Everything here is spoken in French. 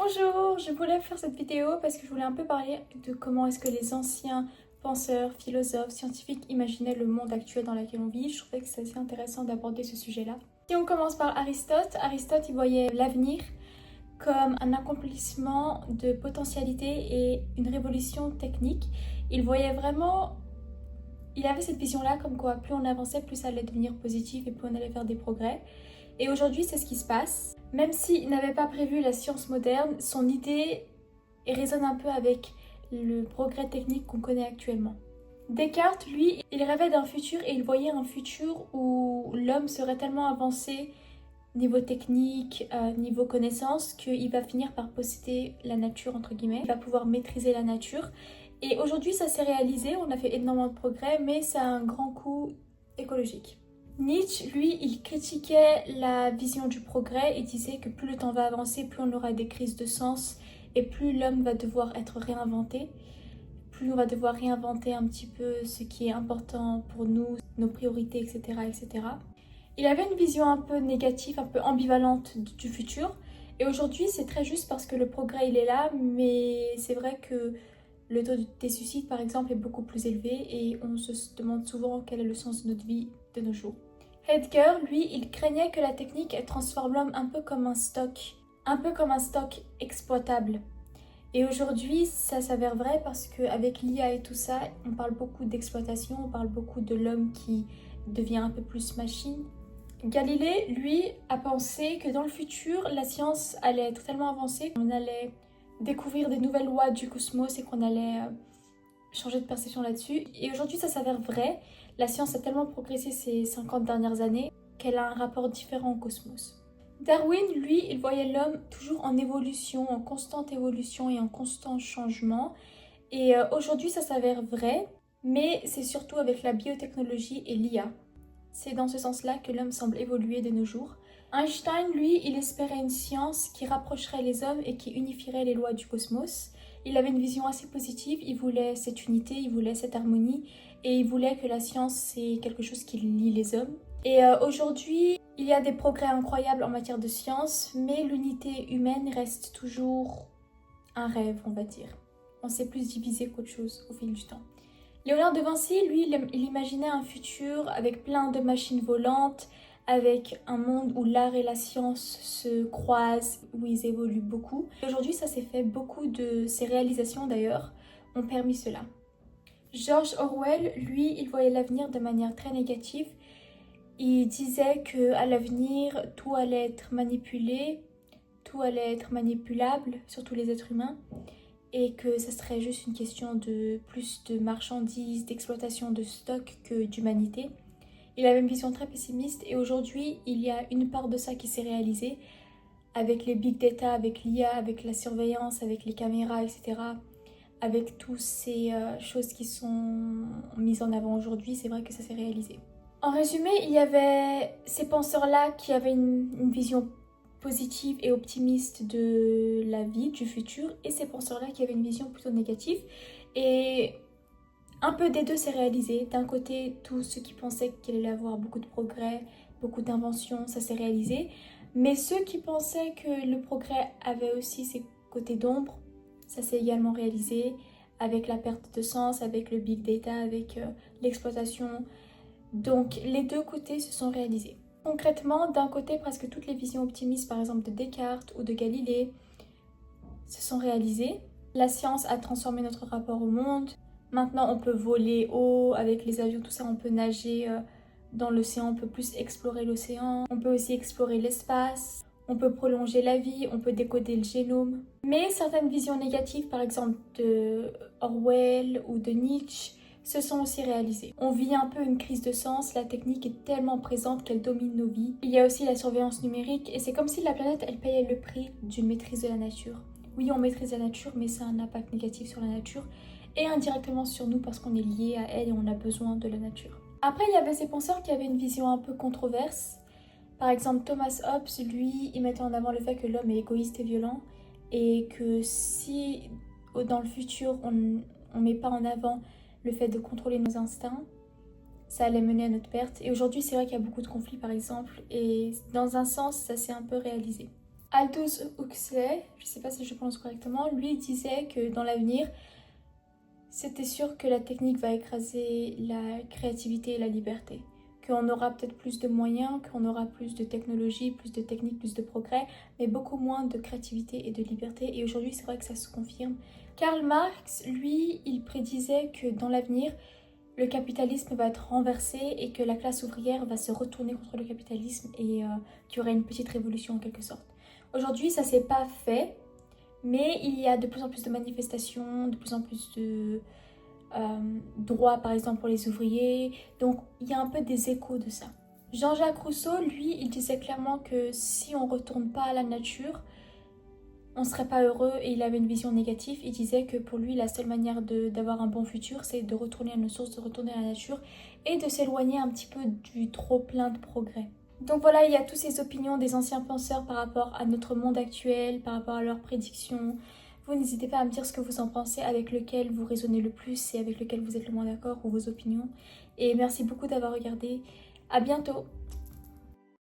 Bonjour, je voulais faire cette vidéo parce que je voulais un peu parler de comment est-ce que les anciens penseurs, philosophes, scientifiques imaginaient le monde actuel dans lequel on vit. Je trouvais que c'est assez intéressant d'aborder ce sujet-là. Si on commence par Aristote, il voyait l'avenir comme un accomplissement de potentialité et une révolution technique. Il voyait vraiment... Il avait cette vision-là comme quoi plus on avançait, plus ça allait devenir positif et plus on allait faire des progrès. Et aujourd'hui, c'est ce qui se passe. Même s'il n'avait pas prévu la science moderne, son idée résonne un peu avec le progrès technique qu'on connaît actuellement. Descartes, lui, il rêvait d'un futur et il voyait un futur où l'homme serait tellement avancé niveau technique, niveau connaissance, qu'il va finir par posséder la nature, entre guillemets. Il va pouvoir maîtriser la nature. Et aujourd'hui, ça s'est réalisé, on a fait énormément de progrès, mais ça a un grand coût écologique. Nietzsche, lui, il critiquait la vision du progrès et disait que plus le temps va avancer, plus on aura des crises de sens et plus l'homme va devoir être réinventé, plus on va devoir réinventer un petit peu ce qui est important pour nous, nos priorités, etc., etc. Il avait une vision un peu négative, un peu ambivalente du futur. Et aujourd'hui, c'est très juste parce que le progrès, il est là, mais c'est vrai que le taux des suicides, par exemple, est beaucoup plus élevé et on se demande souvent quel est le sens de notre vie de nos jours. Heidegger, lui, il craignait que la technique elle transforme l'homme un peu comme un stock exploitable. Et aujourd'hui, ça s'avère vrai parce qu'avec l'IA et tout ça, on parle beaucoup d'exploitation, on parle beaucoup de l'homme qui devient un peu plus machine. Galilée, lui, a pensé que dans le futur, la science allait être tellement avancée qu'on allait découvrir des nouvelles lois du cosmos et qu'on allait changer de perception là-dessus. Et aujourd'hui, ça s'avère vrai. La science a tellement progressé ces 50 dernières années qu'elle a un rapport différent au cosmos. Darwin, lui, il voyait l'homme toujours en évolution, en constante évolution et en constant changement. Et aujourd'hui, ça s'avère vrai, mais c'est surtout avec la biotechnologie et l'IA. C'est dans ce sens-là que l'homme semble évoluer de nos jours. Einstein, lui, il espérait une science qui rapprocherait les hommes et qui unifierait les lois du cosmos. Il avait une vision assez positive, il voulait cette unité, il voulait cette harmonie et il voulait que la science, c'est quelque chose qui lie les hommes. Et aujourd'hui, il y a des progrès incroyables en matière de science, mais l'unité humaine reste toujours un rêve, on va dire. On s'est plus divisé qu'autre chose au fil du temps. Léonard de Vinci, lui, il imaginait un futur avec plein de machines volantes, avec un monde où l'art et la science se croisent, où ils évoluent beaucoup. Aujourd'hui, ça s'est fait, beaucoup de ses réalisations d'ailleurs ont permis cela. George Orwell, lui, il voyait l'avenir de manière très négative. Il disait qu'à l'avenir, tout allait être manipulé, tout allait être manipulable, surtout les êtres humains, et que ça serait juste une question de plus de marchandises, d'exploitation de stock que d'humanité. Il avait une vision très pessimiste et aujourd'hui, il y a une part de ça qui s'est réalisée avec les big data, avec l'IA, avec la surveillance, avec les caméras, etc. Avec toutes ces choses qui sont mises en avant aujourd'hui, c'est vrai que ça s'est réalisé. En résumé, il y avait ces penseurs-là qui avaient une vision positive et optimiste de la vie, du futur, et ces penseurs-là qui avaient une vision plutôt négative. Et un peu des deux s'est réalisé. D'un côté, tous ceux qui pensaient qu'il allait y avoir beaucoup de progrès, beaucoup d'inventions, ça s'est réalisé. Mais ceux qui pensaient que le progrès avait aussi ses côtés d'ombre, ça s'est également réalisé avec la perte de sens, avec le big data, avec l'exploitation. Donc les deux côtés se sont réalisés. Concrètement, d'un côté, presque toutes les visions optimistes, par exemple de Descartes ou de Galilée, se sont réalisées. La science a transformé notre rapport au monde. Maintenant, on peut voler haut avec les avions, tout ça, on peut nager dans l'océan, on peut plus explorer l'océan. On peut aussi explorer l'espace. On peut prolonger la vie, on peut décoder le génome. Mais certaines visions négatives, par exemple de Orwell ou de Nietzsche, se sont aussi réalisées. On vit un peu une crise de sens, la technique est tellement présente qu'elle domine nos vies. Il y a aussi la surveillance numérique et c'est comme si la planète, elle payait le prix d'une maîtrise de la nature. Oui, on maîtrise la nature, mais ça a un impact négatif sur la nature et indirectement sur nous parce qu'on est lié à elle et on a besoin de la nature. Après, il y avait ces penseurs qui avaient une vision un peu controverse. Par exemple, Thomas Hobbes, lui, il mettait en avant le fait que l'homme est égoïste et violent et que si dans le futur on ne met pas en avant le fait de contrôler nos instincts, ça allait mener à notre perte. Et aujourd'hui, c'est vrai qu'il y a beaucoup de conflits, par exemple, et dans un sens, ça s'est un peu réalisé. Aldous Huxley, je ne sais pas si je prononce correctement, lui disait que dans l'avenir, c'était sûr que la technique va écraser la créativité et la liberté. Qu'on aura peut-être plus de moyens, qu'on aura plus de technologie, plus de techniques, plus de progrès, mais beaucoup moins de créativité et de liberté. Et aujourd'hui, c'est vrai que ça se confirme. Karl Marx, lui, il prédisait que dans l'avenir, le capitalisme va être renversé et que la classe ouvrière va se retourner contre le capitalisme et qu'il y aurait une petite révolution en quelque sorte. Aujourd'hui, ça s'est pas fait, mais il y a de plus en plus de manifestations, de plus en plus de droits, par exemple, pour les ouvriers. Donc, il y a un peu des échos de ça. Jean-Jacques Rousseau, lui, il disait clairement que si on ne retourne pas à la nature, on ne serait pas heureux et il avait une vision négative. Il disait que pour lui, la seule manière d'avoir un bon futur, c'est de retourner à nos sources, de retourner à la nature et de s'éloigner un petit peu du trop plein de progrès. Donc voilà, il y a toutes ces opinions des anciens penseurs par rapport à notre monde actuel, par rapport à leurs prédictions. Vous n'hésitez pas à me dire ce que vous en pensez, avec lequel vous raisonnez le plus et avec lequel vous êtes le moins d'accord ou vos opinions. Et merci beaucoup d'avoir regardé. À bientôt!